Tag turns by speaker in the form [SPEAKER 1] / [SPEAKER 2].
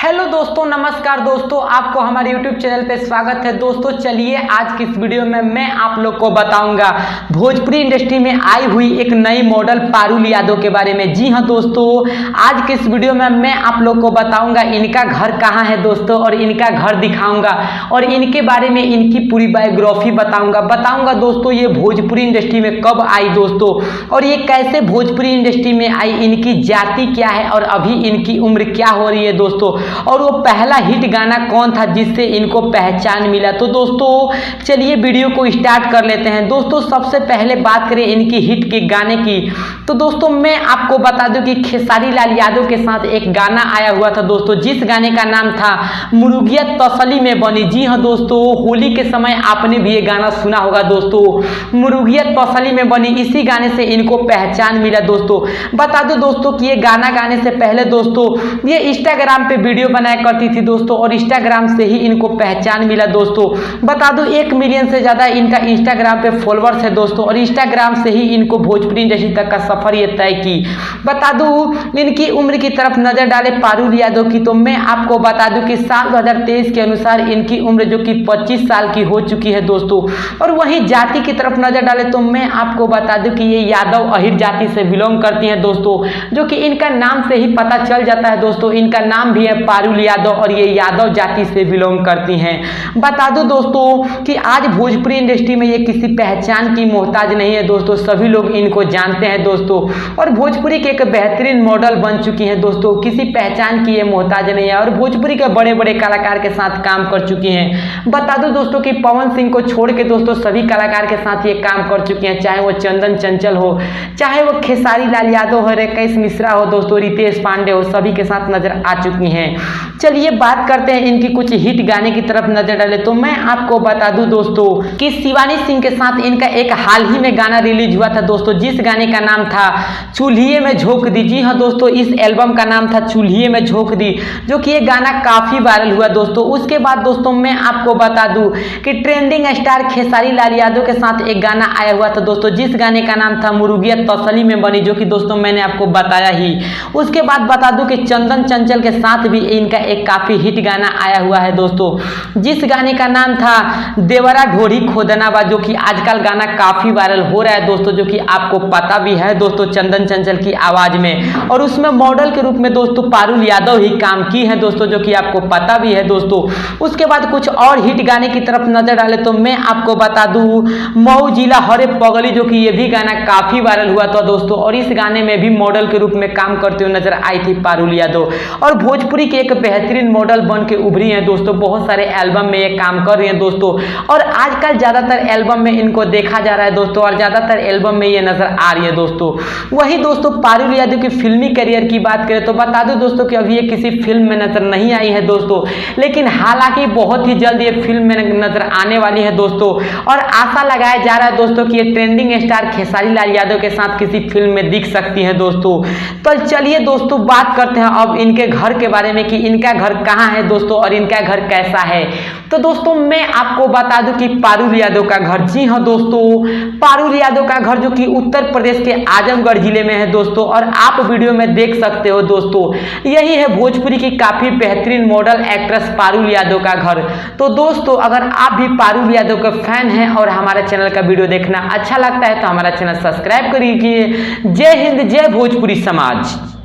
[SPEAKER 1] Hello दोस्तों, नमस्कार दोस्तों, आपको हमारे YouTube चैनल पे स्वागत है। दोस्तों चलिए आज की इस वीडियो में मैं आप लोग को बताऊंगा भोजपुरी इंडस्ट्री में आई हुई एक नई मॉडल पारुल यादव के बारे में। जी हाँ दोस्तों, आज की इस वीडियो में मैं आप लोग को बताऊंगा इनका घर कहाँ है दोस्तों, और इनका घर दिखाऊंगा और इनके बारे में इनकी पूरी बायोग्राफी बताऊंगा दोस्तों ये भोजपुरी इंडस्ट्री में कब आई दोस्तों, और ये कैसे भोजपुरी इंडस्ट्री में आई, इनकी जाति क्या है और अभी इनकी उम्र क्या हो रही है दोस्तों, और वो पहला हिट गाना कौन था जिससे इनको पहचान मिला। तो दोस्तों चलिए वीडियो को स्टार्ट कर लेते हैं। दोस्तों सबसे पहले बात करें इनकी हिट के गाने की, तो दोस्तों मैं आपको बता दूं कि खेसारी लाल यादव के साथ एक गाना आया हुआ था दोस्तों, जिस गाने का नाम था मुर्गिया तसली में बनी। जी हाँ दोस्तों, होली के समय आपने भी ये गाना सुना होगा दोस्तों, मुर्गिया तसली में बनी। इसी गाने से इनको पहचान मिला दोस्तों। बता दो दोस्तों कि ये गाना गाने से पहले दोस्तों ये इंस्टाग्राम पे वीडियो बनाया करती थी दोस्तों, और इंस्टाग्राम से ही इनको पहचान मिला दोस्तों। बता दो 1 मिलियन से ज्यादा इनका इंस्टाग्राम पे फॉलोअर्स है दोस्तों, और इंस्टाग्राम से ही इनको भोजपुरी इंडस्ट्री तक का सफर ये तय की। बता दूं इनकी उम्र की तरफ नजर डाले पारुल यादव की, तो मैं आपको बता दूं कि साल 2023 के अनुसार इनकी उम्र जो कि 25 साल की हो चुकी है दोस्तों। और वहीं जाति की तरफ नजर डाले तो मैं आपको बता दूं कि ये यादव अहिर जाति से बिलोंग करती हैं दोस्तों, जो कि इनका नाम से ही पता चल जाता है दोस्तों। इनका नाम भी है पारुल यादव और ये यादव जाति से बिलोंग करती हैं। बता दो दोस्तों कि आज भोजपुरी इंडस्ट्री में ये किसी पहचान की मोहताज नहीं है दोस्तों, सभी लोग इनको जानते हैं दोस्तों, और भोजपुरी के एक बेहतरीन मॉडल बन चुकी हैं दोस्तों। किसी पहचान की ये मोहताज नहीं है और भोजपुरी के बड़े बड़े कलाकार के साथ काम कर चुकी हैं। बता दो दोस्तों कि पवन सिंह को छोड़ के दोस्तों सभी कलाकार के साथ ये काम कर चुकी हैं, चाहे वो चंदन चंचल हो, चाहे वो खेसारी लाल यादव हो, राकेश मिश्रा हो दोस्तों, रितेश पांडे हो, सभी के साथ नजर आ चुकी हैं। चलिए बात करते हैं इनकी कुछ हिट गाने की तरफ नजर डाले, तो मैं आपको बता दूं दोस्तों कि शिवानी सिंह के साथ इनका एक हाल ही में गाना रिलीज हुआ था दोस्तों, जिस गाने का नाम था चूल्हिए में झोंक दी। जी हाँ दोस्तों, इस एल्बम का नाम था चूल्हिए में झोंक दी, जो कि ये गाना काफी वायरल हुआ दोस्तों। उसके बाद दोस्तों मैं आपको बता दूं कि ट्रेंडिंग स्टार खेसारी लाल यादव के साथ एक गाना आया हुआ था दोस्तों, जिस गाने का नाम था मुर्गिया तसली में बनी, जो कि दोस्तों मैंने आपको बताया ही। उसके बाद बता दूं कि चंदन चंचल के साथ भी इनका एक काफी हिट गाना आया हुआ है दोस्तों, जिस गाने का नाम था देवरा ढोरी खोदनाबा, जो कि आजकल गाना काफी वायरल हो रहा है दोस्तों, जो कि आपको पता भी है दोस्तों चंदन चंचल की आवाज में, और उसमें मॉडल के रूप में दोस्तों पारुल यादव ही काम की है दोस्तों, जो कि आपको पता भी है दोस्तों। उसके बाद कुछ और हिट गाने की तरफ नजर डाले तो मैं आपको बता दूं मऊ जिला हरे पगली, जो कि ये भी गाना काफी वायरल हुआ था दोस्तों, और इस गाने में भी मॉडल के रूप में काम करते हुए नजर आई थी पारुल यादव, और भोजपुरी के एक बेहतरीन मॉडल बन के उभरी हैं दोस्तों। बहुत सारे एल्बम में ये काम कर रही हैं दोस्तों, और आजकल ज्यादातर एल्बम में इनको देखा जा रहा है दोस्तों, और ज्यादातर एल्बम में ये नजर आ रही है दोस्तों। वही दोस्तों पारुल यादव की फिल्मी करियर की बात करें तो बता दो दोस्तों कि अभी ये किसी फिल्म में नजर नहीं आई है दोस्तों, लेकिन हालांकि बहुत ही जल्द ये फिल्म में नजर आने वाली है दोस्तों, और आशा लगाया जा रहा है दोस्तों कि ये ट्रेंडिंग स्टार खेसारी लाल यादव के साथ किसी फिल्म में दिख सकती है दोस्तों। तो चलिए दोस्तों बात करते हैं अब इनके घर के बारे में कि इनका घर कहाँ है दोस्तों और इनका घर कैसा है। तो दोस्तों मैं आपको बता दूं कि पारुल यादव का घर, जी हाँ दोस्तों, पारुल यादव का घर जो कि उत्तर प्रदेश के आजमगढ़ जिले में है दोस्तों, और आप वीडियो में देख सकते हो दोस्तों, यही है भोजपुरी की काफी बेहतरीन मॉडल एक्ट्रेस पारुल यादव का घर। तो दोस्तों अगर आप भी पारुल यादव का फैन हैं और हमारे चैनल का वीडियो देखना अच्छा लगता है तो हमारा चैनल सब्सक्राइब करिए। जय हिंद, जय भोजपुरी समाज।